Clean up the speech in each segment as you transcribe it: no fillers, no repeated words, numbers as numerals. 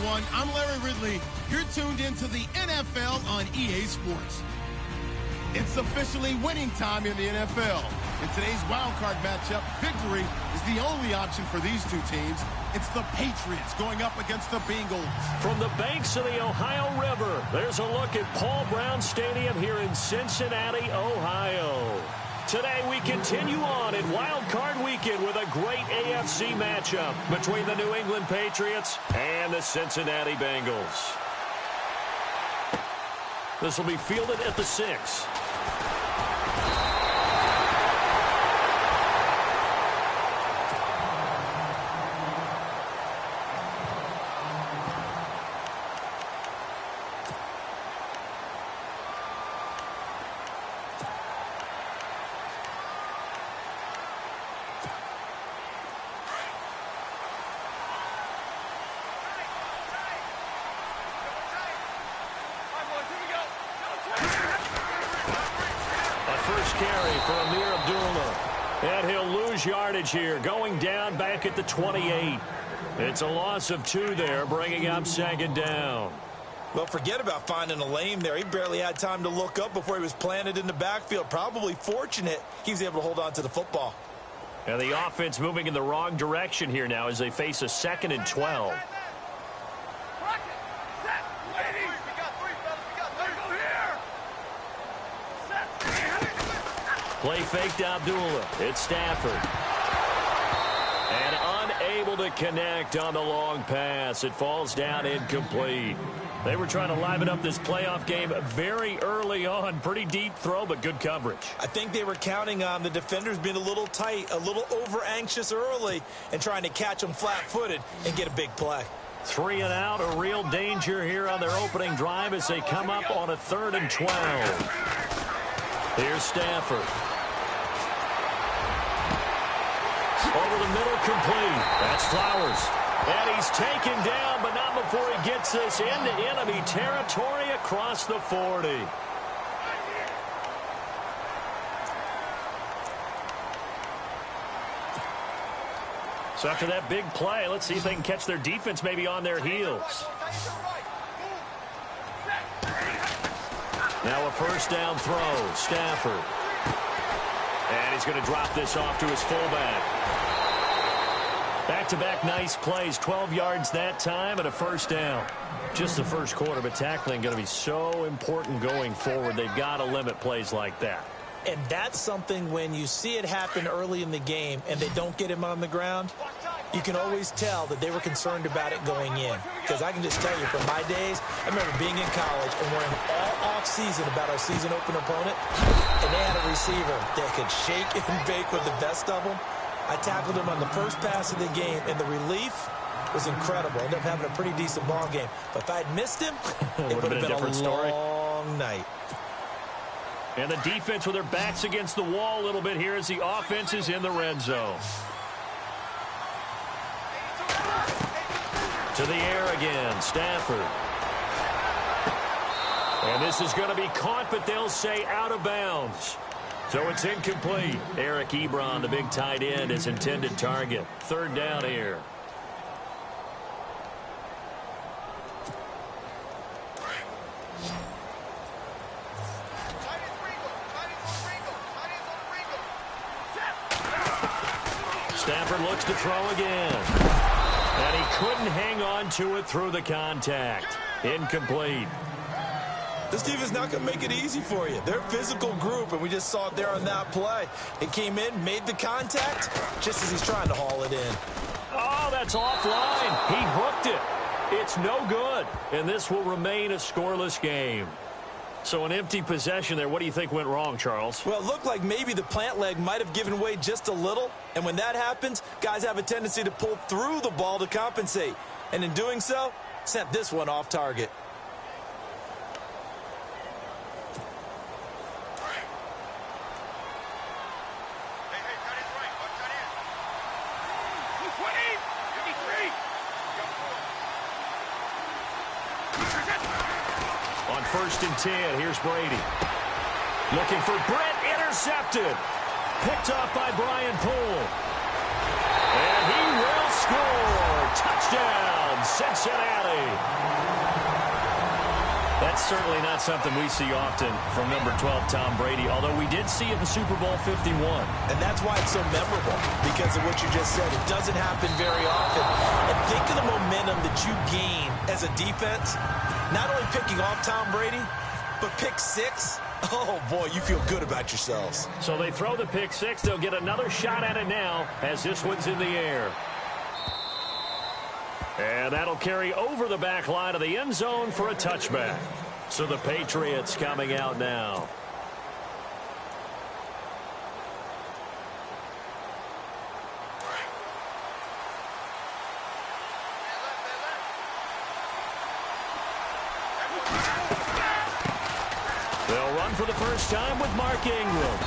everyone. I'm Larry Ridley. You're tuned into the NFL on EA Sports. It's officially winning time in the NFL. In today's Wildcard matchup, victory is the only option for these two teams. It's the Patriots going up against the Bengals. From the banks of the Ohio River, there's a look at Paul Brown Stadium here in Cincinnati, Ohio. Today we continue on in Wildcard Weekend with a great AFC matchup between the New England Patriots and the Cincinnati Bengals. This will be fielded at the 6. And he'll lose yardage here, going down back at the 28. It's a loss of 2 there, bringing up 2nd down. Well, forget about finding a lane there. He barely had time to look up before he was planted in the backfield. Probably fortunate he was able to hold on to the football. And the offense moving in the wrong direction here now as they face a 2nd and 12. Play fake to Abdullah. It's Stafford. And unable to connect on the long pass. It falls down incomplete. They were trying to liven up this playoff game very early on. Pretty deep throw, but good coverage. I think they were counting on the defenders being a little tight, a little over-anxious early, and trying to catch them flat-footed and get a big play. 3 and out, a real danger here on their opening drive as they come up on a 3rd and 12. Here's Stafford. Over the middle, complete. That's Flowers. And he's taken down, but not before he gets this into enemy territory across the 40. So after that big play, let's see if they can catch their defense maybe on their heels. Now a 1st down throw. Stafford. And he's going to drop this off to his fullback. Back-to-back nice plays. 12 yards that time and a 1st down. Just the first quarter, but tackling going to be so important going forward. They've got to limit plays like that. And that's something when you see it happen early in the game and they don't get him on the ground, you can always tell that they were concerned about it going in. Because I can just tell you, from my days, I remember being in college and worrying all off-season about our season opener opponent, and they had a receiver that could shake and bake with the best of them. I tackled him on the first pass of the game, and the relief was incredible. Ended up having a pretty decent ball game. But if I'd missed him, it would have been a long night. And the defense with their backs against the wall a little bit here as the offense is in the red zone. To the air again, Stafford. And this is going to be caught, but they'll say out of bounds. So it's incomplete. Eric Ebron, the big tight end, is intended target. 3rd down here. Stafford looks to throw again. And he couldn't hang on to it through the contact. Incomplete. This team is not going to make it easy for you. They're a physical group, and we just saw it there on that play. It came in, made the contact, just as he's trying to haul it in. Oh, that's offline. He hooked it. It's no good, and this will remain a scoreless game. So an empty possession there. What do you think went wrong, Charles? Well, it looked like maybe the plant leg might have given way just a little, and when that happens, guys have a tendency to pull through the ball to compensate, and in doing so, sent this one off target. On 1st and 10, here's Brady. Looking for Brett, intercepted. Picked off by Brian Poole. And he will score. Touchdown, Cincinnati. That's certainly not something we see often from number 12, Tom Brady, although we did see it in Super Bowl 51. And that's why it's so memorable, because of what you just said. It doesn't happen very often. And think of the momentum that you gain as a defense, not only picking off Tom Brady, but pick six. Oh, boy, you feel good about yourselves. So they throw the pick six. They'll get another shot at it now as this one's in the air. And that'll carry over the back line of the end zone for a touchback. So the Patriots coming out now. They'll run for the first time with Mark Ingram.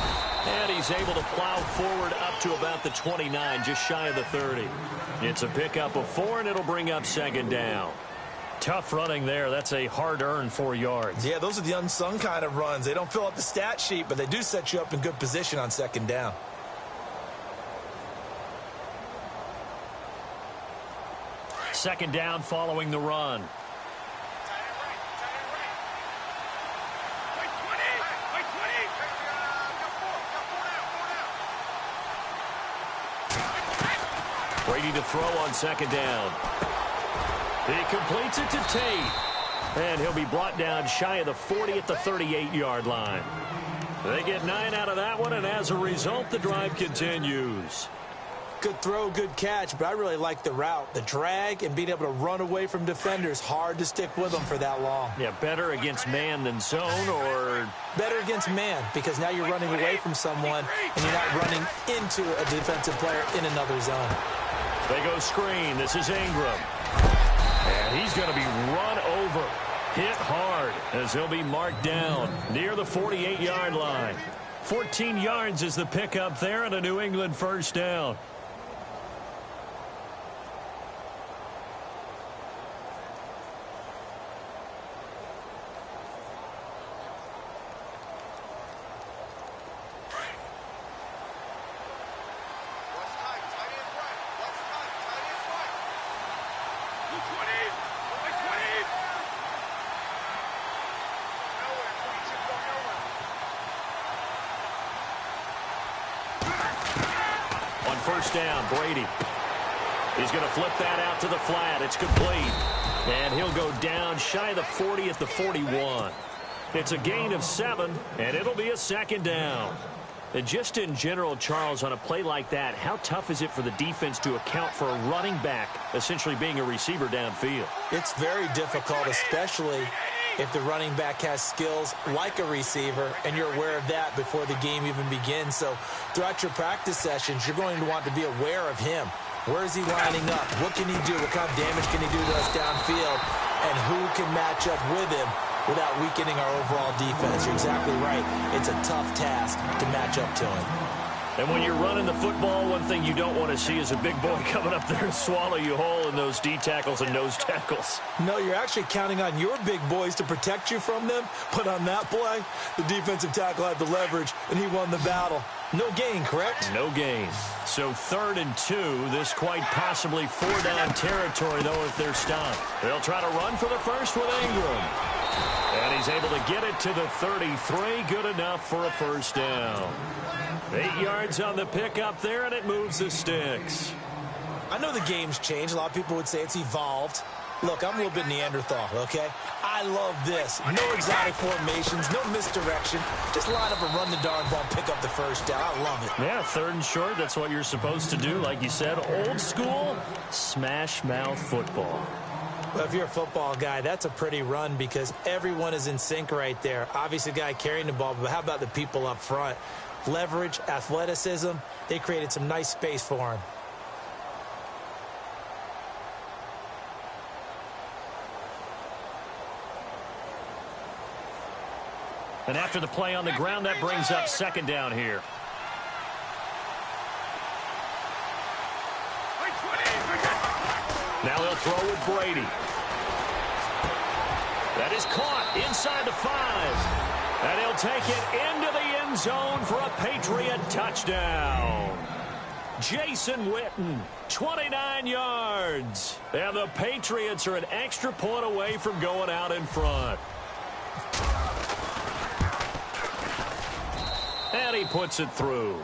And he's able to plow forward up to about the 29, just shy of the 30. It's a pickup of 4, and it'll bring up second down. Tough running there. That's a hard-earned 4 yards. Yeah, those are the unsung kind of runs. They don't fill up the stat sheet, but they do set you up in good position on second down. Second down following the run. Brady to throw on second down. He completes it to Tate. And he'll be brought down shy of the 40 at the 38-yard line. They get 9 out of that one, and as a result, the drive continues. Good throw, good catch, but I really like the route. The drag and being able to run away from defenders, hard to stick with them for that long. Yeah, better against man than zone, or... Better against man, because now you're running away from someone, and you're not running into a defensive player in another zone. They go screen. This is Ingram. And he's going to be run over. Hit hard as he'll be marked down near the 48-yard line. 14 yards is the pickup there and a New England first down. First down, Brady. He's going to flip that out to the flat. It's complete. And he'll go down shy of the 40 at the 41. It's a gain of 7, and it'll be a second down. And just in general, Charles, on a play like that, how tough is it for the defense to account for a running back essentially being a receiver downfield? It's very difficult, especially if the running back has skills like a receiver, and you're aware of that before the game even begins. So throughout your practice sessions, you're going to want to be aware of him. Where is he lining up? What can he do? What kind of damage can he do to us downfield? And who can match up with him without weakening our overall defense? You're exactly right. It's a tough task to match up to him. And when you're running the football, one thing you don't want to see is a big boy coming up there to swallow you whole in those D tackles and nose tackles. No, you're actually counting on your big boys to protect you from them. But on that play, the defensive tackle had the leverage, and he won the battle. No gain, correct? No gain. So 3rd and 2. This quite possibly 4-down territory, though, if they're stopped. They'll try to run for the first with Ingram. And he's able to get it to the 33. Good enough for a first down. 8 yards on the pickup there, and it moves the sticks. I know the game's changed. A lot of people would say it's evolved. Look, I'm a little bit Neanderthal, okay? I love this. No exotic formations, no misdirection. Just line up and run the darn ball, pick up the first down. I love it. Yeah, 3rd and short, that's what you're supposed to do. Like you said, old school, smash mouth football. Well, if you're a football guy, that's a pretty run because everyone is in sync right there. Obviously, the guy carrying the ball, but how about the people up front? Leverage, athleticism, they created some nice space for him. And after the play on the ground, that brings up second down here. Now they'll throw with Brady. That is caught inside the 5. And he'll take it into the end zone for a Patriot touchdown. Jason Witten, 29 yards. And the Patriots are an extra point away from going out in front. And he puts it through.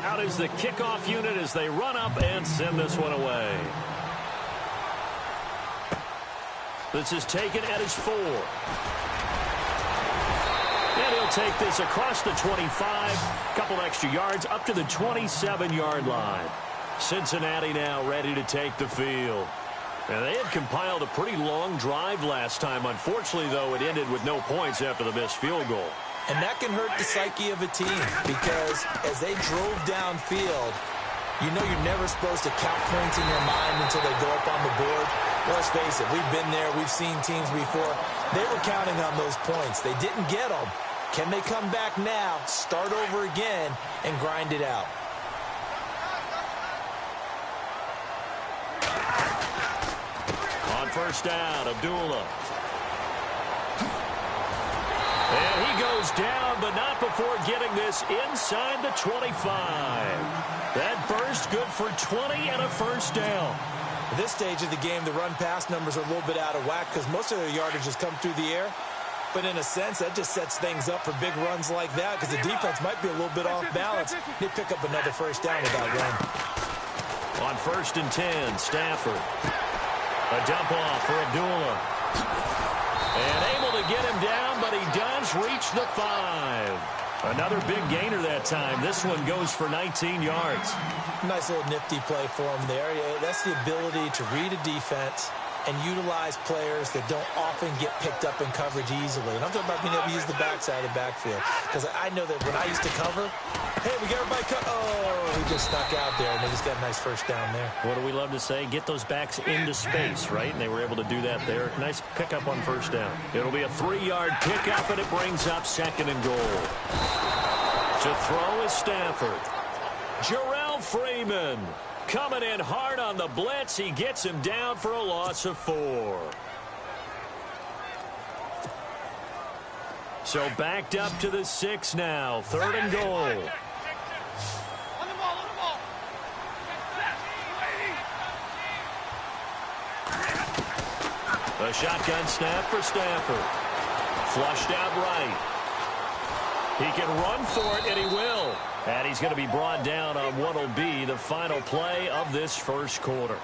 Out is the kickoff unit as they run up and send this one away. This is taken at his 4. And he'll take this across the 25. Couple extra yards up to the 27-yard line. Cincinnati now ready to take the field. And they had compiled a pretty long drive last time. Unfortunately, though, it ended with no points after the missed field goal. And that can hurt the psyche of a team because as they drove downfield, you know you're never supposed to count points in your mind until they go up on the board. Let's face it, we've been there. We've seen teams before. They were counting on those points. They didn't get them. Can they come back now, start over again, and grind it out? On first down, Abdullah. And he goes down, but not before getting this inside the 25. That burst good for 20 and a first down. At this stage of the game, the run-pass numbers are a little bit out of whack because most of their yardage has come through the air. But in a sense, that just sets things up for big runs like that because the defense might be a little bit off balance. They pick up another first down with that run. On first and 10, Stafford. A dump off for Abdullah. And able to get him down, but he does reach the 5. Another big gainer that time. This one goes for 19 yards. Nice little nifty play for him there. That's the ability to read a defense and utilize players that don't often get picked up in coverage easily. And I'm talking about being able to use the backside of the backfield. Because I know that when I used to cover, hey, we got everybody cut. Oh, he just snuck out there, and they just got a nice first down there. What do we love to say? Get those backs into space, right? And they were able to do that there. Nice pickup on first down. It'll be a 3-yard pickup, and it brings up second and goal. To throw is Stafford. Jarrell Freeman coming in hard on the blitz. He gets him down for a loss of 4. So backed up to the 6 now. Third and goal. A shotgun snap for Stafford. Flushed out right. He can run for it, and he will. And he's going to be brought down on what will be the final play of this first quarter.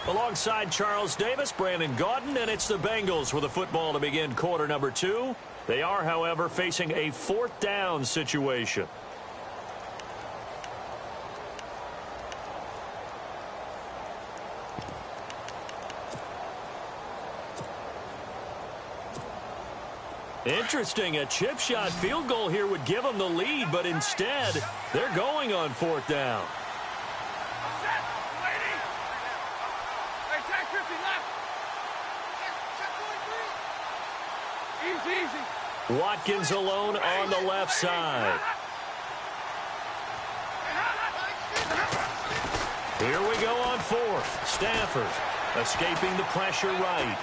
Alongside Charles Davis, Brandon Gaudin, and it's the Bengals with the football to begin quarter number 2. They are, however, facing a 4th down situation. Interesting, a chip shot field goal here would give them the lead, but instead, they're going on 4th down. Watkins alone on the left side. Here we go on 4th. Stafford escaping the pressure right.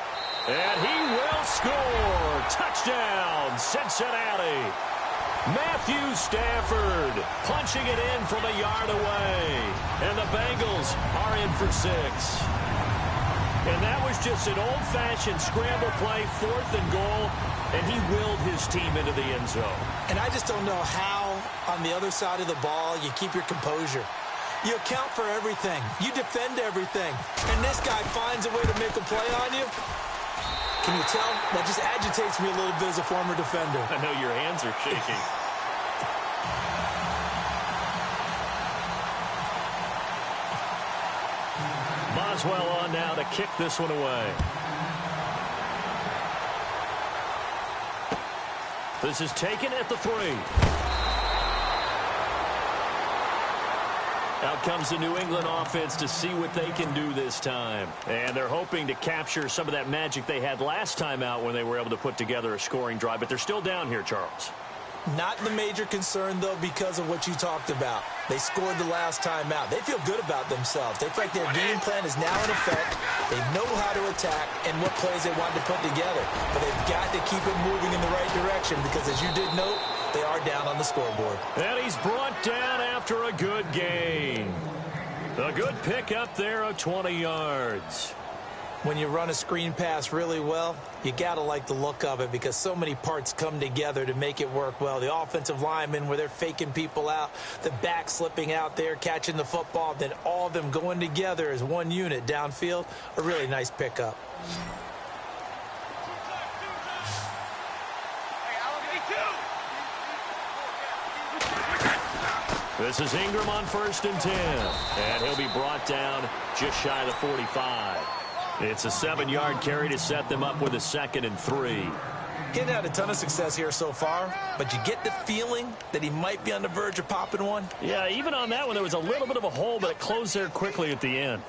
And he will score. Touchdown, Cincinnati. Matthew Stafford punching it in from a yard away. And the Bengals are in for 6. And that was just an old-fashioned scramble play, 4th and goal. And he willed his team into the end zone. And I just don't know how, on the other side of the ball, you keep your composure. You account for everything. You defend everything. And this guy finds a way to make a play on you. Can you tell? That just agitates me a little bit as a former defender. I know your hands are shaking. Boswell on now to kick this one away. This is taken at the 3. Out comes the New England offense to see what they can do this time. And they're hoping to capture some of that magic they had last time out when they were able to put together a scoring drive. But they're still down here, Charles. Not the major concern, though, because of what you talked about. They scored the last time out. They feel good about themselves. They feel like their game plan is now in effect. They know how to attack and what plays they want to put together. But they've got to keep it moving in the right direction because, as you did note, they are down on the scoreboard. And he's brought down after a good gain. A good pick up there of 20 yards. When you run a screen pass really well, you got to like the look of it because so many parts come together to make it work well. The offensive linemen where they're faking people out, the back slipping out there, catching the football, then all of them going together as one unit downfield. A really nice pickup. This is Ingram on 1st and 10. And he'll be brought down just shy of the 45. It's a 7-yard carry to set them up with a 2nd and 3. Getting had a ton of success here so far, but you get the feeling that he might be on the verge of popping one. Yeah, even on that one, there was a little bit of a hole, but it closed there quickly at the end.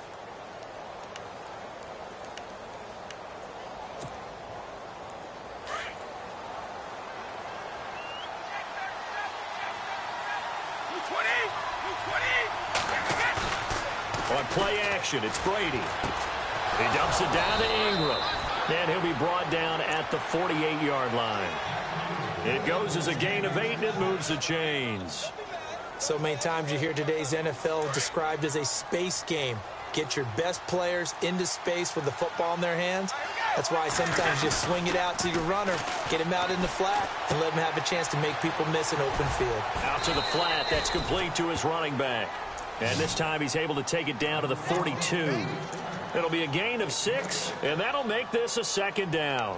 On play action, it's Brady. He dumps it down to Ingram. And he'll be brought down at the 48-yard line. It goes as a gain of 8, and it moves the chains. So many times you hear today's NFL described as a space game. Get your best players into space with the football in their hands. That's why sometimes you swing it out to your runner, get him out in the flat, and let him have a chance to make people miss an open field. Out to the flat. That's complete to his running back. And this time he's able to take it down to the 42. It'll be a gain of 6, and that'll make this a 2nd down.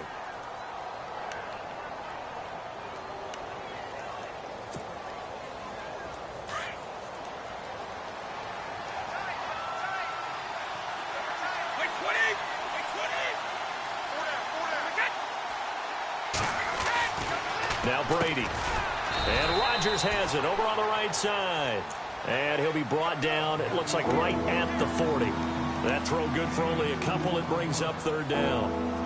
Now Brady. And Rodgers has it over on the right side. And he'll be brought down, it looks like right at the 40. That throw good for only a couple. It brings up 3rd down.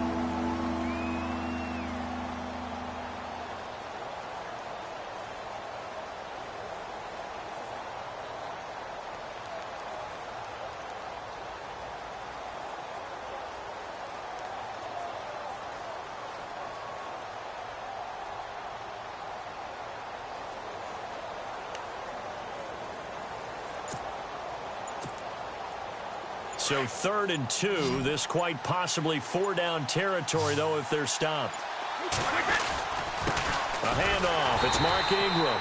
So 3rd and 2. This quite possibly 4-down territory, though, if they're stopped. A handoff. It's Mark Ingram.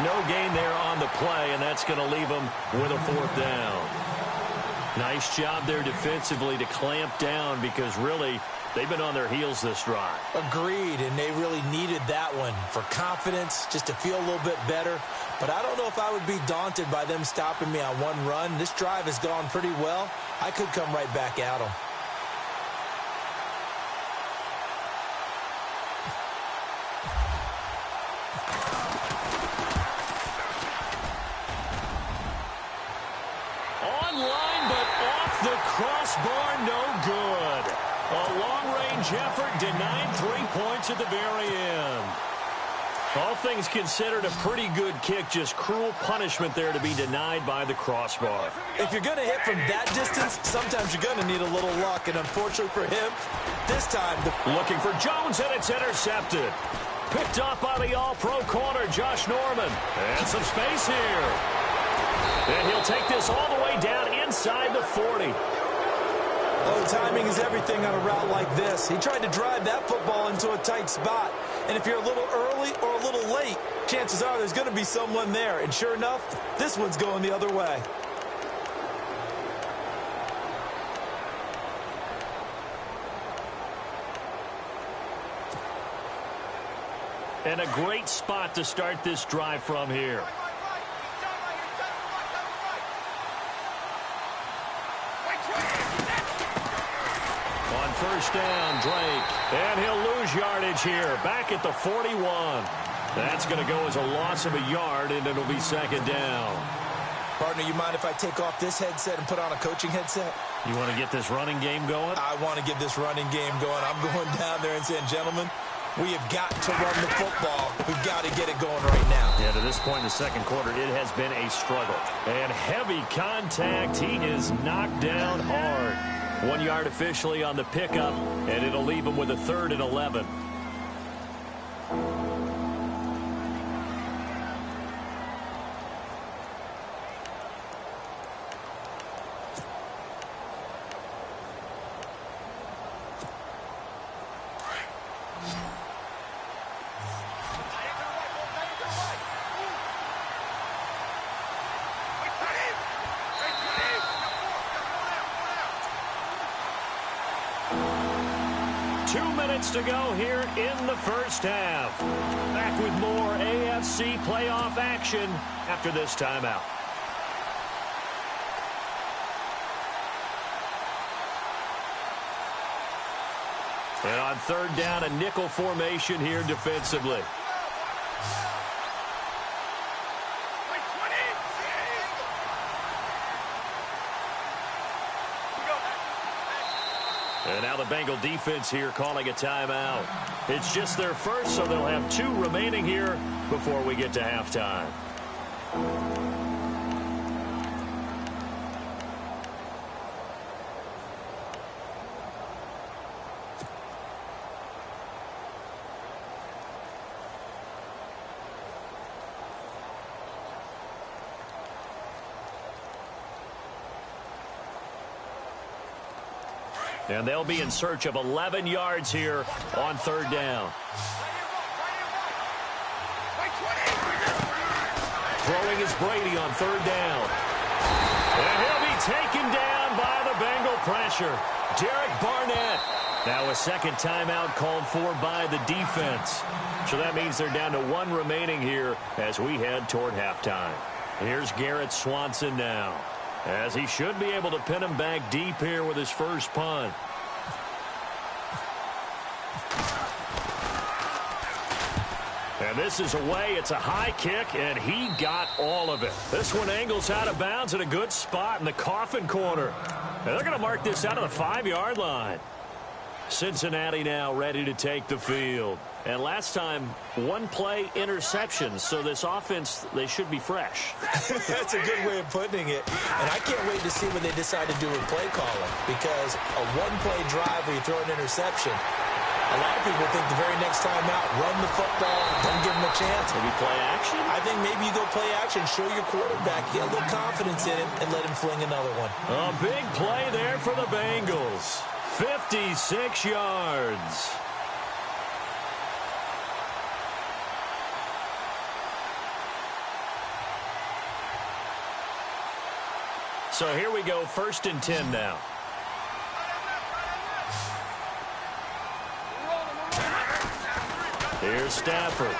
No gain there on the play, and that's going to leave him with a 4th down. Nice job there defensively to clamp down because really they've been on their heels this drive. Agreed, and they really needed that one for confidence, just to feel a little bit better. But I don't know if I would be daunted by them stopping me on one run. This drive has gone pretty well. I could come right back at them. Online, but off the crossbar, no good. A long-range effort denied 3 points at the very end. All things considered, a pretty good kick, just cruel punishment there to be denied by the crossbar. If you're going to hit from that distance, sometimes you're going to need a little luck, and unfortunately for him, this time... Looking for Jones, and it's intercepted. Picked up by the all-pro corner, Josh Norman. And some space here. And he'll take this all the way down inside the 40. Oh, timing is everything on a route like this. He tried to drive that football into a tight spot. And if you're a little early or a little late, chances are there's going to be someone there. And sure enough, this one's going the other way. And a great spot to start this drive from here. On 1st down, Drake. And he'll lose yardage here. Back at the 41. That's going to go as a loss of a yard, and it'll be 2nd down. Partner, you mind if I take off this headset and put on a coaching headset? You want to get this running game going? I want to get this running game going. I'm going down there and saying, gentlemen, we have got to run the football. We've got to get it going right now. Yeah, to this point in the 2nd quarter, it has been a struggle. And heavy contact. He is knocked down hard. 1 yard officially on the pickup, and it'll leave him with a 3rd and 11. minutes to go here in the first half. Back with more AFC playoff action after this timeout. And on third down, a nickel formation here defensively. And now the Bengal defense here calling a timeout. It's just their first, so they'll have 2 remaining here before we get to halftime. And they'll be in search of 11 yards here on third down. Throwing is Brady on third down. And he'll be taken down by the Bengal pressure. Derek Barnett. Now a second timeout called for by the defense. So that means they're down to 1 remaining here as we head toward halftime. Here's Garrett Swanson now, as he should be able to pin him back deep here with his first punt. And this is away. It's a high kick, and he got all of it. This one angles out of bounds at a good spot in the coffin corner. And they're going to mark this out of the 5-yard line. Cincinnati now ready to take the field. And last time, 1-play interception. So this offense, they should be fresh. That's a good way of putting it. And I can't wait to see what they decide to do with play calling. Because a 1-play drive where you throw an interception, a lot of people think the very next time out, run the football, don't give them a chance. Maybe play action? I think maybe you go play action, show your quarterback, get a little confidence in him, and let him fling another one. A big play there for the Bengals. 56 yards. So here we go, 1st and 10 now. Here's Stafford.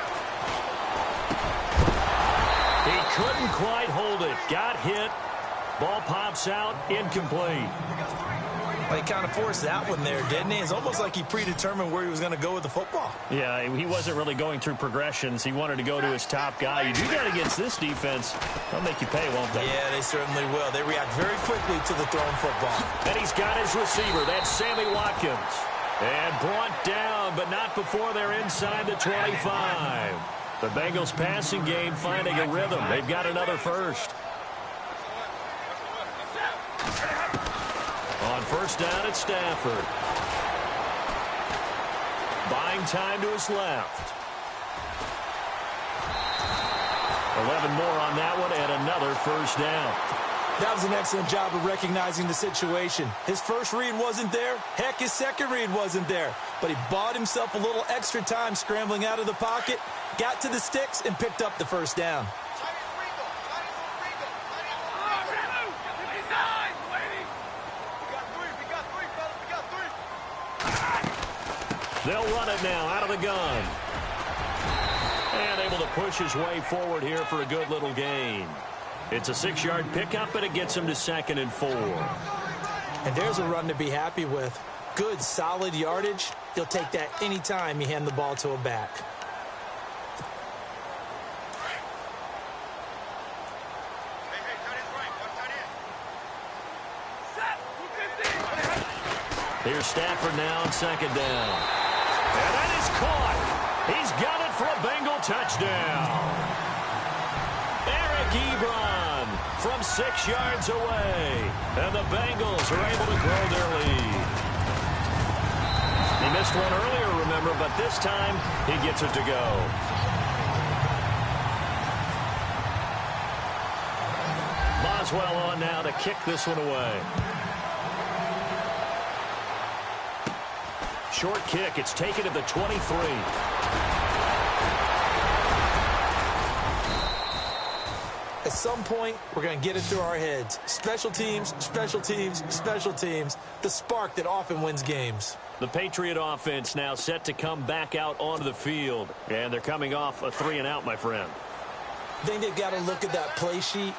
He couldn't quite hold it. Got hit. Ball pops out. Incomplete. Well, he kind of forced that one there, didn't he? It's almost like he predetermined where he was going to go with the football. Yeah, he wasn't really going through progressions. He wanted to go to his top guy. You do that against this defense, they'll make you pay, won't they? Yeah, they certainly will. They react very quickly to the thrown football. And he's got his receiver. That's Sammy Watkins. And brought down, but not before they're inside the 25. The Bengals passing game finding a rhythm. They've got another first. On first down, it's Stafford. Buying time to his left. 11 more on that one and another first down. That was an excellent job of recognizing the situation. His first read wasn't there. Heck, his second read wasn't there. But he bought himself a little extra time scrambling out of the pocket, got to the sticks, and picked up the first down. They'll run it now out of the gun. And able to push his way forward here for a good little gain. It's a 6-yard pickup, and it gets him to 2nd and 4. And there's a run to be happy with. Good, solid yardage. He'll take that any time you hand the ball to a back. Here's Stafford now on 2nd down. And that is caught. He's got it for a Bengal touchdown. Eric Ebron from 6 yards away. And the Bengals are able to grow their lead. He missed one earlier, remember, but this time he gets it to go. Boswell on now to kick this one away. Short kick. It's taken to the 23. At some point, we're going to get it through our heads. Special teams, special teams, special teams. The spark that often wins games. The Patriot offense now set to come back out onto the field. And they're coming off a 3-and-out, my friend. I think they've got to look at that play sheet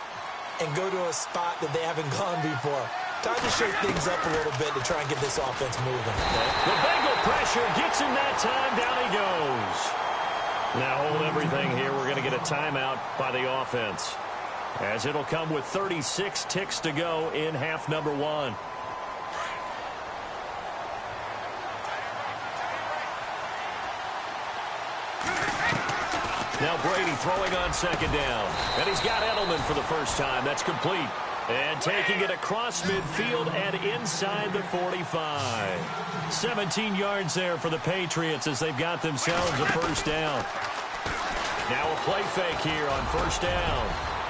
and go to a spot that they haven't gone before. Time to shake things up a little bit to try and get this offense moving. The Bengal pressure gets him that time. Down he goes. Now hold everything here. We're going to get a timeout by the offense, as it'll come with 36 ticks to go in half number 1. Now Brady throwing on second down. And he's got Edelman for the first time. That's complete. And taking it across midfield and inside the 45. 17 yards there for the Patriots as they've got themselves a first down. Now a play fake here on first down.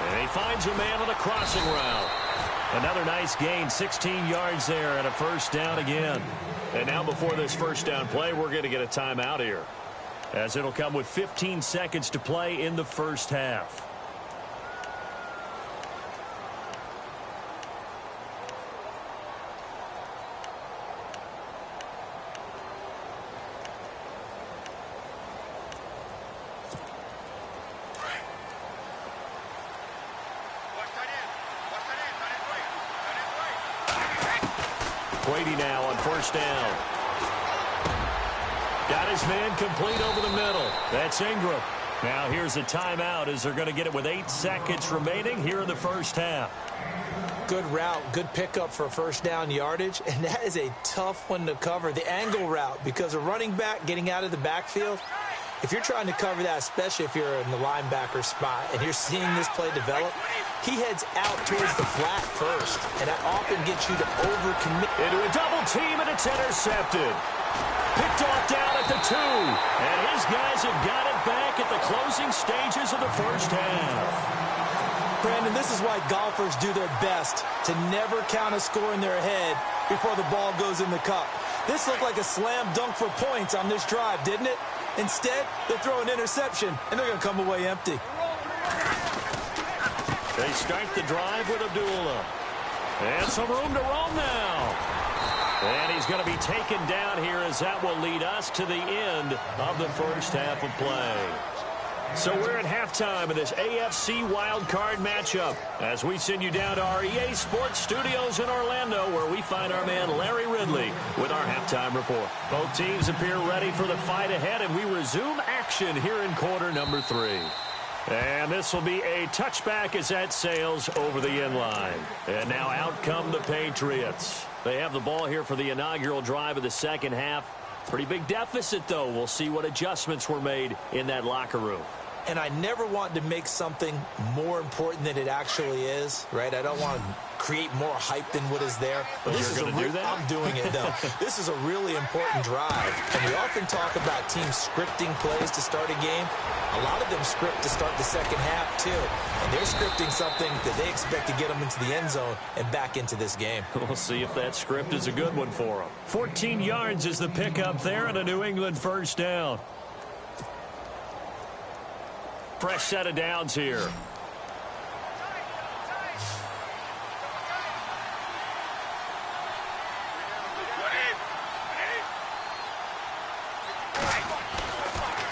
And he finds a man on a crossing route. Another nice gain, 16 yards there and a first down again. And now before this first down play, we're going to get a timeout here, as it'll come with 15 seconds to play in the first half. Brady now on first down. Got his man complete over the middle. That's Ingram. Now here's a timeout as they're going to get it with 8 seconds remaining here in the first half. Good route, good pickup for first down yardage, and that is a tough one to cover. The angle route, because a running back getting out of the backfield, if you're trying to cover that, especially if you're in the linebacker spot and you're seeing this play develop, he heads out towards the flat first, and that often gets you to overcommit. Into a double team, and it's intercepted. Picked off down at the 2. And his guys have got it back at the closing stages of the first half. Brandon, this is why golfers do their best to never count a score in their head before the ball goes in the cup. This looked like a slam dunk for points on this drive, didn't it? Instead, they'll throw an interception, and they're going to come away empty. They start the drive with Abdullah. And some room to roam now. And he's going to be taken down here, as that will lead us to the end of the first half of play. So we're at halftime of this AFC Wildcard matchup, as we send you down to our EA Sports Studios in Orlando, where we find our man Larry Ridley with our halftime report. Both teams appear ready for the fight ahead, and we resume action here in quarter number 3. And this will be a touchback as that sails over the end line. And now out come the Patriots. They have the ball here for the inaugural drive of the second half. Pretty big deficit, though. We'll see what adjustments were made in that locker room. And I never want to make something more important than it actually is, right? I don't want to create more hype than what is there. But you're going to do that? I'm doing it, though. This is a really important drive. And we often talk about teams scripting plays to start a game. A lot of them script to start the second half, too. And they're scripting something that they expect to get them into the end zone and back into this game. We'll see if that script is a good one for them. 14 yards is the pickup there, and a New England first down. Fresh set of downs here.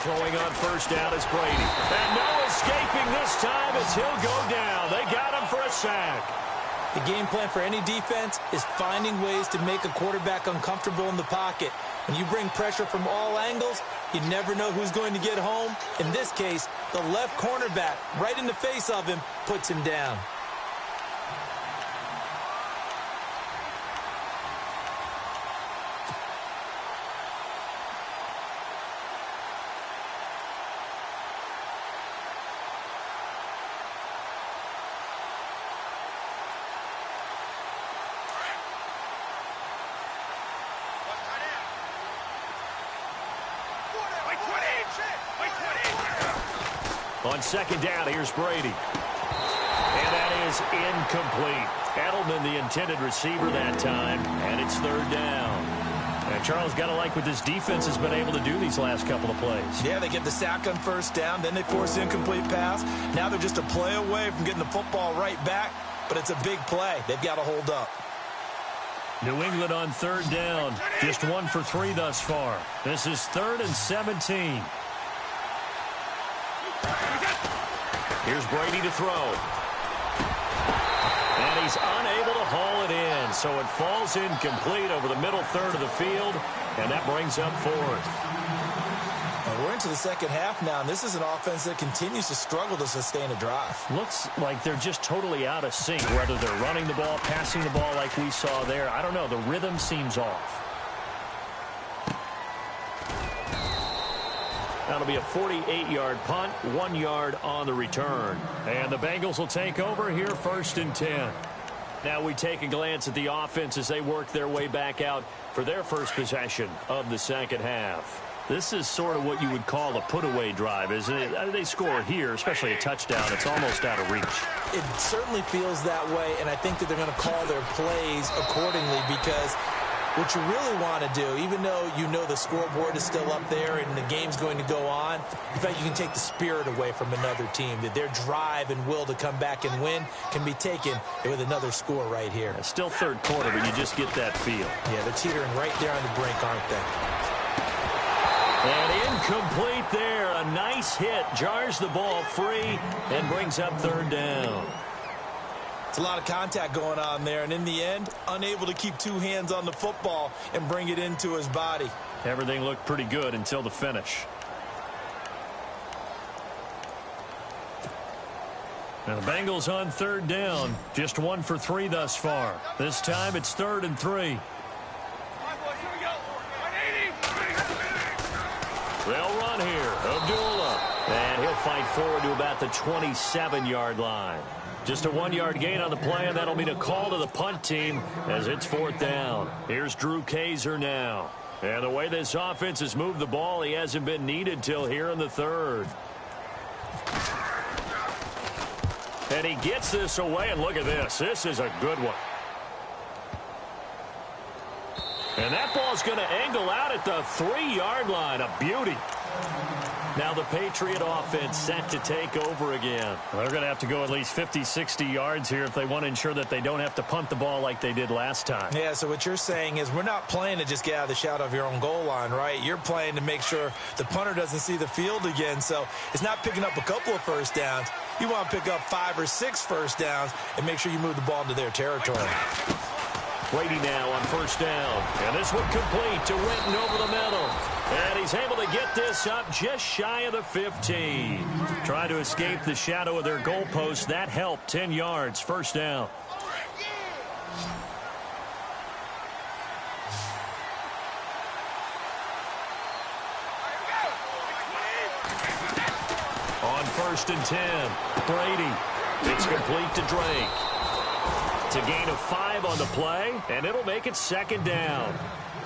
Throwing on first down is Brady. And no escaping this time as he'll go down. They got him for a sack. The game plan for any defense is finding ways to make a quarterback uncomfortable in the pocket. When you bring pressure from all angles, you never know who's going to get home. In this case, the left cornerback, right in the face of him, puts him down. On second down, here's Brady. And that is incomplete. Edelman, the intended receiver that time, and it's third down. And Charles, got to like what this defense has been able to do these last couple of plays. Yeah, they get the sack on first down, then they force the incomplete pass. Now they're just a play away from getting the football right back, but it's a big play. They've got to hold up. New England on third down. Just 1 for 3 thus far. This is 3rd and 17. Here's Brady to throw. And he's unable to haul it in. So it falls incomplete over the middle third of the field. And that brings up 4th. We're into the second half now, and this is an offense that continues to struggle to sustain a drive. Looks like they're just totally out of sync, whether they're running the ball, passing the ball like we saw there. I don't know. The rhythm seems off. That'll be a 48-yard punt, 1 yard on the return. And the Bengals will take over here 1st and 10. Now we take a glance at the offense as they work their way back out for their first possession of the second half. This is sort of what you would call a put-away drive, isn't it? They score here, especially a touchdown. It's almost out of reach. It certainly feels that way, and I think that they're going to call their plays accordingly because what you really want to do, even though you know the scoreboard is still up there and the game's going to go on, in fact, you can take the spirit away from another team, that their drive and will to come back and win can be taken with another score right here. It's still third quarter, but you just get that feel. Yeah, they're teetering right there on the brink, aren't they? And incomplete there. A nice hit. Jars the ball free and brings up 3rd down. It's a lot of contact going on there, and in the end, unable to keep 2 hands on the football and bring it into his body. Everything looked pretty good until the finish. Now the Bengals on 3rd down. Just 1 for 3 thus far. This time it's 3rd and 3. They'll run here. Abdullah. And he'll fight forward to about the 27-yard line. Just a 1-yard gain on the play, and that'll mean a call to the punt team as it's 4th down. Here's Drew Kaiser now. And the way this offense has moved the ball, he hasn't been needed till here in the 3rd. And he gets this away, and look at this. This is a good one. And that ball's going to angle out at the 3-yard line. A beauty. Now the Patriot offense set to take over again. Well, they're going to have to go at least 50, 60 yards here if they want to ensure that they don't have to punt the ball like they did last time. Yeah, so what you're saying is we're not playing to just get out of the shadow of your own goal line, right? You're playing to make sure the punter doesn't see the field again. So it's not picking up a couple of first downs. You want to pick up 5 or 6 first downs and make sure you move the ball into their territory. Brady now on 1st down. And this one complete to Winton over the middle. And he's able to get this up just shy of the 15. Trying to escape the shadow of their goalpost. That helped. 10 yards. 1st down. On 1st and 10. Brady. It's complete to Drake. It's a gain of 5 on the play, and it'll make it 2nd down.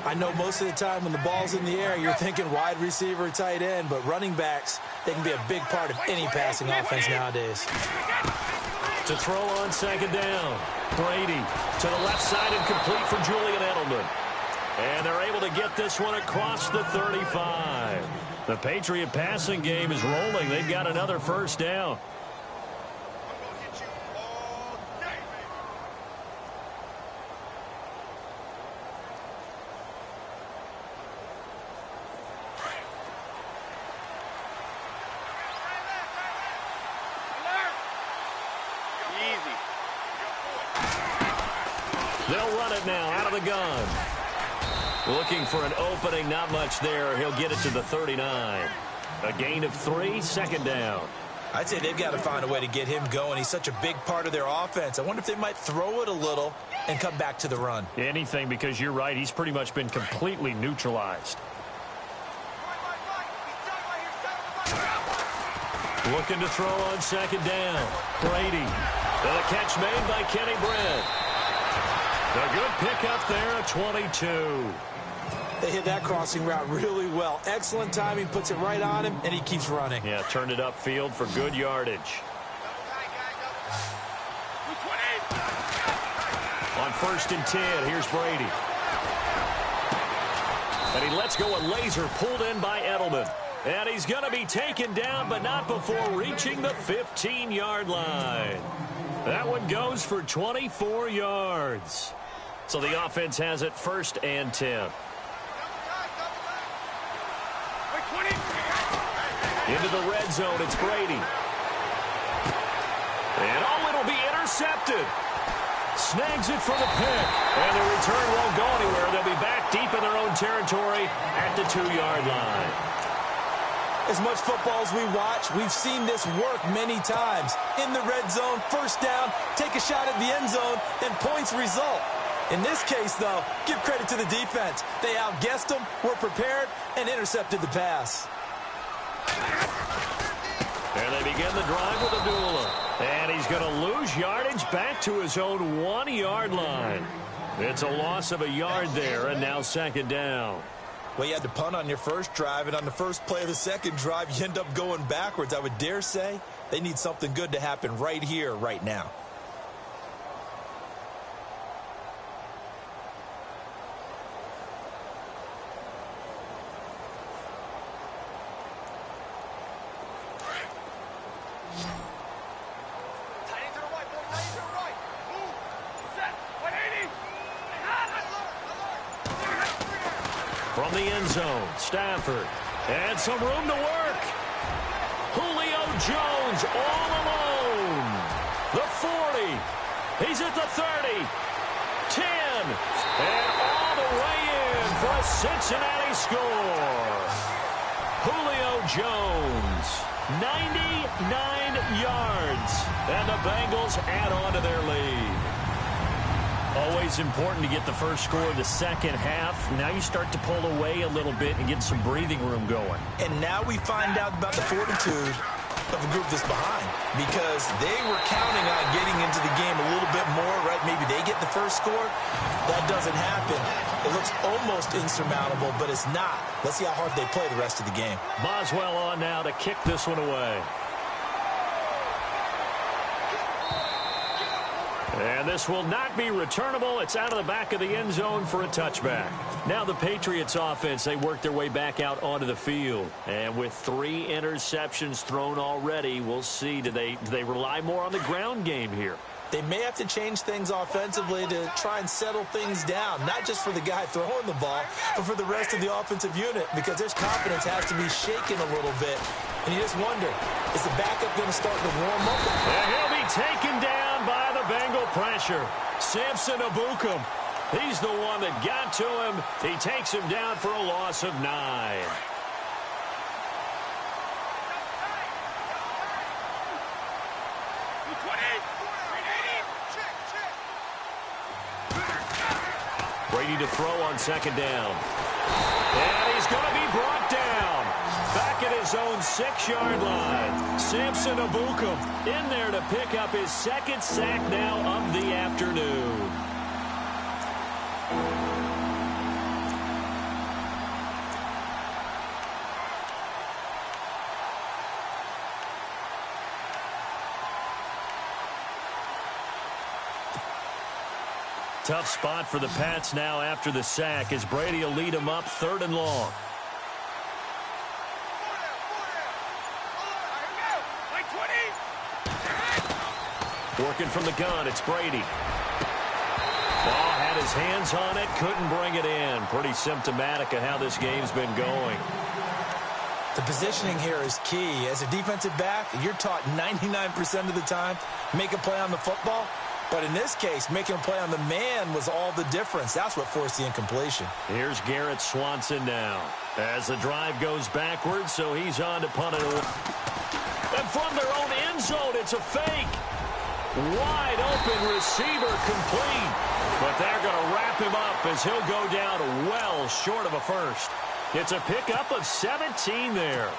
I know most of the time when the ball's in the air, you're thinking wide receiver, tight end, but running backs, they can be a big part of any passing offense nowadays. To throw on 2nd down. Brady to the left side and complete for Julian Edelman. And they're able to get this one across the 35. The Patriot passing game is rolling. They've got another 1st down. They'll run it now out of the gun. Looking for an opening, not much there. He'll get it to the 39. A gain of 3, 2nd down. I'd say they've got to find a way to get him going. He's such a big part of their offense. I wonder if they might throw it a little and come back to the run. Anything, because you're right. He's pretty much been completely neutralized. Looking to throw on 2nd down. Brady. And a catch made by Kenny Brent. A good pickup there at 22. They hit that crossing route really well. Excellent timing, puts it right on him, and he keeps running. Yeah, turned it upfield for good yardage. On 1st and 10, here's Brady. And he lets go a laser pulled in by Edelman. And he's going to be taken down, but not before reaching the 15-yard line. That one goes for 24 yards. So the offense has it 1st and 10. Into the red zone, it's Brady. And it'll be intercepted. Snags it for the pick. And the return won't go anywhere. They'll be back deep in their own territory at the 2-yard line. As much football as we watch, we've seen this work many times. In the red zone, 1st down, take a shot at the end zone, and points result. In this case, though, give credit to the defense. They outguessed them, were prepared, and intercepted the pass. And they begin the drive with Abdullah. And he's going to lose yardage back to his own 1-yard line. It's a loss of a yard there, and now 2nd down. Well, you had to punt on your first drive, and on the first play of the second drive, you end up going backwards. I would dare say they need something good to happen right here, right now. From the end zone, Stafford. And some room to work. Julio Jones all alone. The 40. He's at the 30. 10. And all the way in for a Cincinnati score. Julio Jones, 99 yards. And the Bengals add on to their lead. Always important to get the first score of the second half. Now you start to pull away a little bit and get some breathing room going. And now we find out about the fortitude of a group that's behind, because they were counting on getting into the game a little bit more, right? Maybe they get the first score. That doesn't happen. It looks almost insurmountable, but it's not. Let's see how hard they play the rest of the game. Boswell on now to kick this one away. And this will not be returnable. It's out of the back of the end zone for a touchback. Now the Patriots offense, they work their way back out onto the field. And with 3 interceptions thrown already, we'll see. Do they rely more on the ground game here? They may have to change things offensively to try and settle things down, not just for the guy throwing the ball, but for the rest of the offensive unit, because their confidence has to be shaken a little bit. And you just wonder, is the backup going to start to warm up? And he'll be taken down by the Bengal pressure. Samson Abukum. He's the one that got to him. He takes him down for a loss of 9. Brady to throw on 2nd down. And he's going to be brought down. Back at his own 6-yard line. Samson Abukum in there to pick up his 2nd sack now of the afternoon. Tough spot for the Pats now after the sack as Brady will lead them up 3rd and long. Working from the gun, it's Brady. Ball had his hands on it, couldn't bring it in. Pretty symptomatic of how this game's been going. The positioning here is key. As a defensive back, you're taught 99% of the time, make a play on the football. But in this case, making a play on the man was all the difference. That's what forced the incompletion. Here's Garrett Swanson now. As the drive goes backwards, so he's on to punt it away. And from their own end zone, it's a fake. Wide open receiver complete. But they're going to wrap him up as he'll go down well short of a first. It's a pickup of 17 there.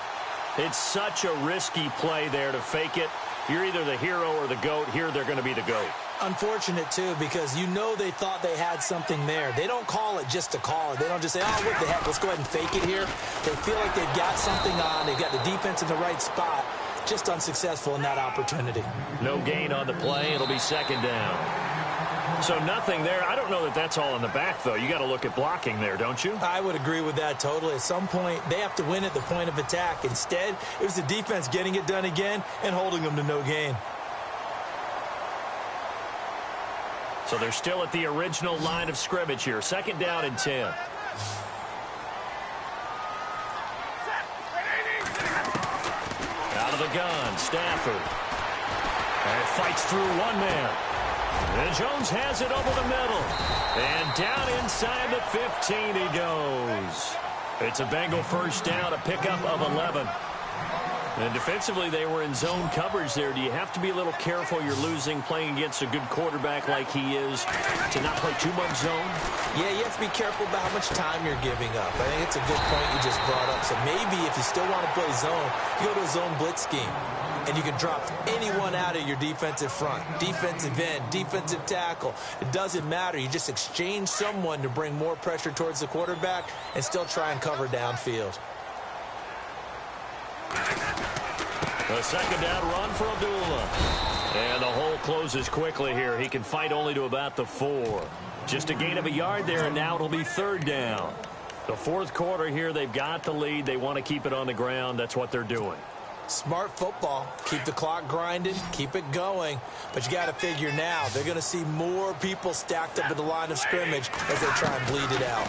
It's such a risky play there to fake it. You're either the hero or the GOAT. Here they're going to be the GOAT. Unfortunate, too, because you know they thought they had something there. They don't call it just to call it. They don't just say, oh, what the heck, let's go ahead and fake it here. They feel like they've got something on. They've got the defense in the right spot. Just unsuccessful in that opportunity. No gain on the play. It'll be 2nd down. So nothing there. I don't know that that's all in the back, though. You got to look at blocking there, don't you? I would agree with that totally. At some point, they have to win at the point of attack. Instead, it was the defense getting it done again and holding them to no gain. So they're still at the original line of scrimmage here. 2nd down and 10. Out of the gun, Stafford. And fights through one man. And Jones has it over the middle. And down inside the 15 he goes. It's a Bengal first down, a pickup of 11. And defensively, they were in zone coverage there. Do you have to be a little careful? You're losing playing against a good quarterback like he is to not play too much zone? Yeah, you have to be careful about how much time you're giving up. I think it's a good point you just brought up. So maybe if you still want to play zone, you go to a zone blitz scheme. And you can drop anyone out of your defensive front. Defensive end, defensive tackle. It doesn't matter. You just exchange someone to bring more pressure towards the quarterback and still try and cover downfield. The 2nd down run for Abdullah. And the hole closes quickly here. He can fight only to about the 4. Just a gain of a yard there, and now it'll be 3rd down. The 4th quarter here, they've got the lead. They want to keep it on the ground. That's what they're doing. Smart football. Keep the clock grinding. Keep it going. But you got to figure now, they're going to see more people stacked up at the line of scrimmage as they try and bleed it out.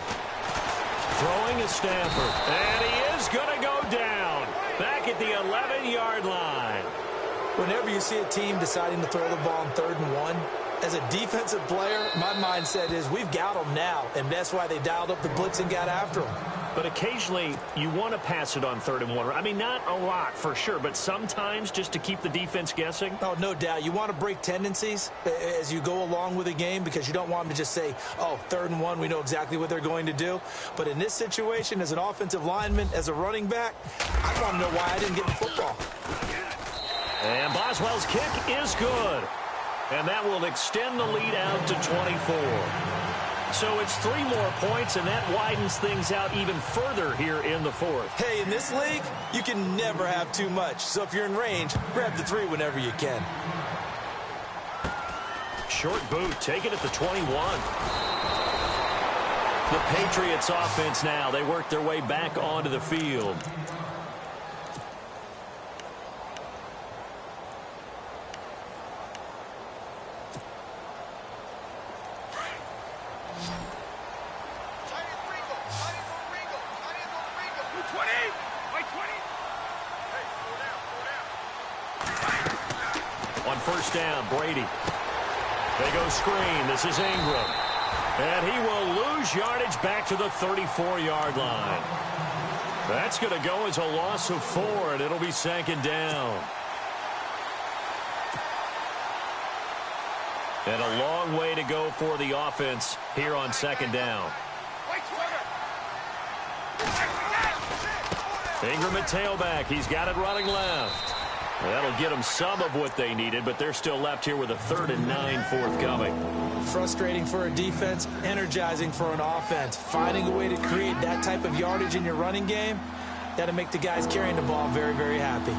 Throwing is Stafford. And he is going to go down. Back at the 11-yard line. Whenever you see a team deciding to throw the ball on 3rd and 1, as a defensive player, my mindset is we've got them now. And that's why they dialed up the blitz and got after them. But occasionally, you want to pass it on 3rd and 1. I mean, not a lot for sure, but sometimes just to keep the defense guessing. Oh, no doubt. You want to break tendencies as you go along with a game because you don't want them to just say, oh, 3rd and 1, we know exactly what they're going to do. But in this situation, as an offensive lineman, as a running back, I want to know why I didn't get the football. And Boswell's kick is good. And that will extend the lead out to 24. So it's 3 more points, and that widens things out even further here in the 4th. Hey, in this league, you can never have too much. So if you're in range, grab the 3 whenever you can. Short boot, take it at the 21. The Patriots offense now. They work their way back onto the field. On 1st down, Brady. They go screen. This is Ingram. And he will lose yardage back to the 34-yard line. That's going to go as a loss of 4, and it'll be 2nd down. And a long way to go for the offense here on 2nd down. Ingram at tailback. He's got it running left. That'll get them some of what they needed, but they're still left here with a 3rd and 9 forthcoming. Frustrating for a defense, energizing for an offense. Finding a way to create that type of yardage in your running game, that'll make the guys carrying the ball very, very happy.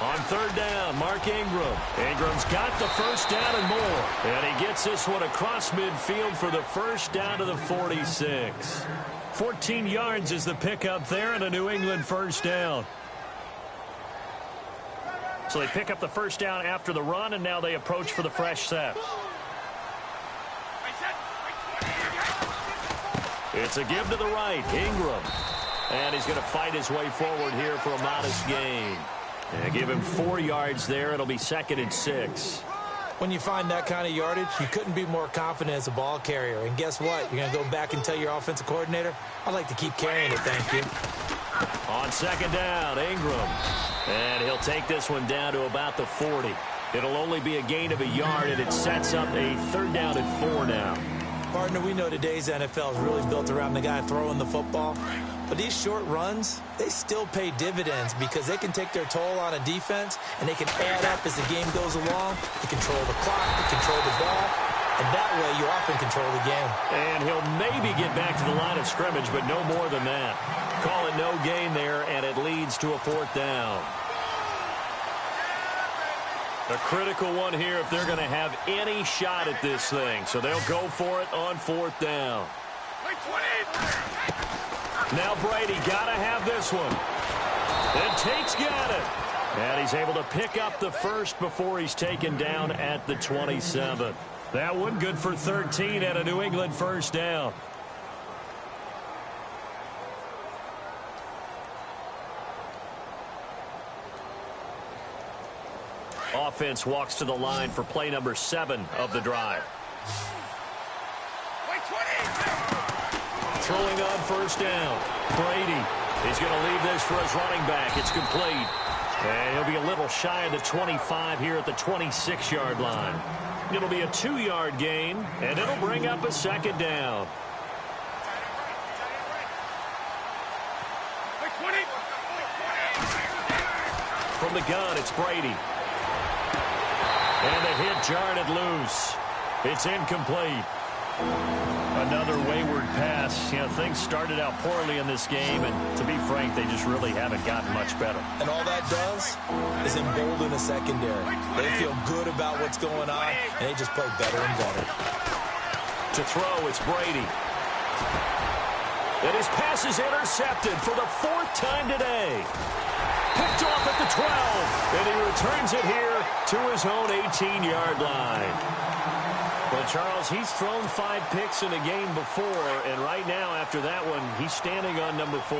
On 3rd down, Mark Ingram. Ingram's got the 1st down and more. And he gets this one across midfield for the 1st down to the 46. 14 yards is the pickup there and a New England 1st down. So they pick up the 1st down after the run, and now they approach for the fresh set. It's a give to the right, Ingram. And he's going to fight his way forward here for a modest gain. And give him 4 yards there. It'll be 2nd and 6. When you find that kind of yardage, you couldn't be more confident as a ball carrier. And guess what? You're going to go back and tell your offensive coordinator, I'd like to keep carrying it, thank you. On 2nd down, Ingram. And he'll take this one down to about the 40. It'll only be a gain of a yard, and it sets up a 3rd down and 4 now. Partner, we know today's NFL is really built around the guy throwing the football. But these short runs, they still pay dividends because they can take their toll on a defense, and they can add up as the game goes along. They control the clock, they control the ball, and that way you often control the game. And he'll maybe get back to the line of scrimmage, but no more than that. Call it no gain there, and it leads to a 4th down. A critical one here if they're going to have any shot at this thing. So they'll go for it on 4th down. Now Brady got to have this one. And Tate's got it. And he's able to pick up the first before he's taken down at the 27. That one good for 13 and a New England first down. Offense walks to the line for play number 7 of the drive. Throwing on first down. Brady. He's going to leave this for his running back. It's complete. And he'll be a little shy of the 25 here at the 26-yard line. It'll be a 2-yard gain, and it'll bring up a second down. From the gun, it's Brady. And the hit jarred it loose. It's incomplete. Another wayward pass. You know, things started out poorly in this game, and to be frank, they just really haven't gotten much better. And all that does is embolden a secondary. They feel good about what's going on, and they just play better and better. To throw, it's Brady. And his pass is intercepted for the 4th time today. Picked off at the 12, and he returns it here to his own 18-yard line. Well, Charles, he's thrown 5 picks in a game before, and right now, after that one, he's standing on number 4.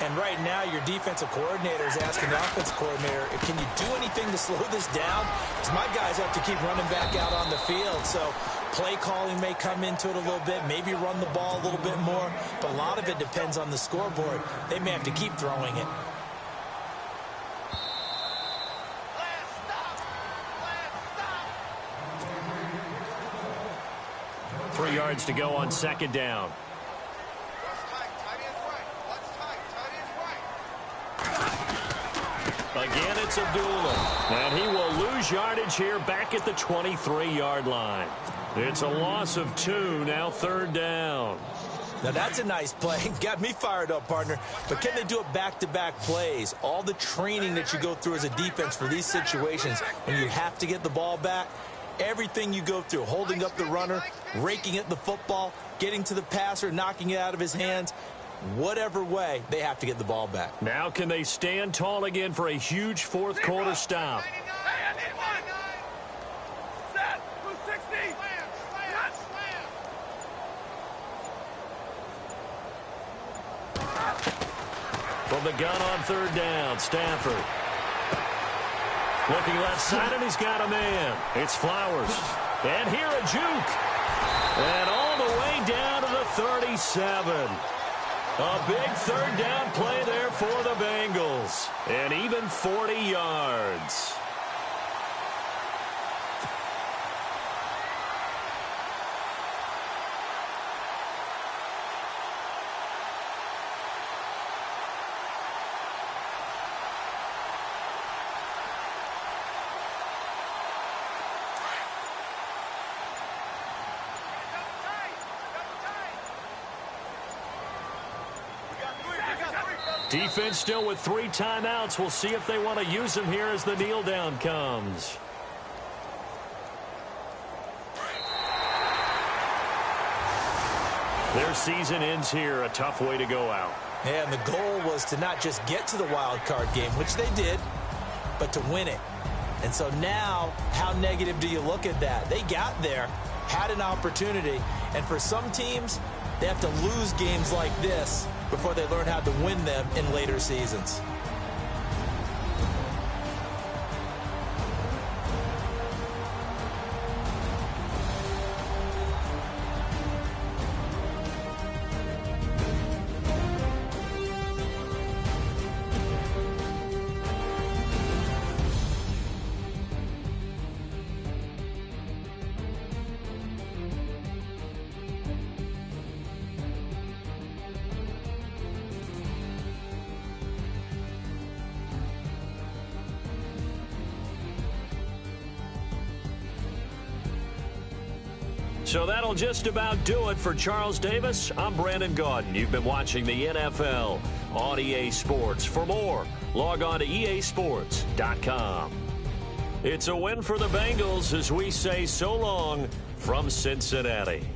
And right now, your defensive coordinator is asking the offensive coordinator, can you do anything to slow this down? Because my guys have to keep running back out on the field. So play calling may come into it a little bit, maybe run the ball a little bit more. But a lot of it depends on the scoreboard. They may have to keep throwing it. 3 yards to go on second down. Again, it's Abdullah. And he will lose yardage here back at the 23-yard line. It's a loss of 2, now 3rd down. Now, that's a nice play. Got me fired up, partner. But can they do it back-to-back plays? All the training that you go through as a defense for these situations when you have to get the ball back, everything you go through, holding up the runner, raking at the football, getting to the passer, knocking it out of his hands, whatever way, they have to get the ball back. Now can they stand tall again for a huge 4th quarter stop? From the gun on 3rd down, Stafford. Looking left side, and he's got a man. It's Flowers. And here a juke. And all the way down to the 37. A big 3rd down play there for the Bengals. And even 40 yards. Defense still with 3 timeouts. We'll see if they want to use them here as the kneel down comes. Their season ends here. A tough way to go out. And the goal was to not just get to the wild card game, which they did, but to win it. And so now, how negative do you look at that? They got there, had an opportunity, and for some teams, they have to lose games like this before they learn how to win them in later seasons. So that'll just about do it for Charles Davis. I'm Brandon Gaudin. You've been watching the NFL on EA Sports. For more, log on to easports.com. It's a win for the Bengals as we say so long from Cincinnati.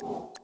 you.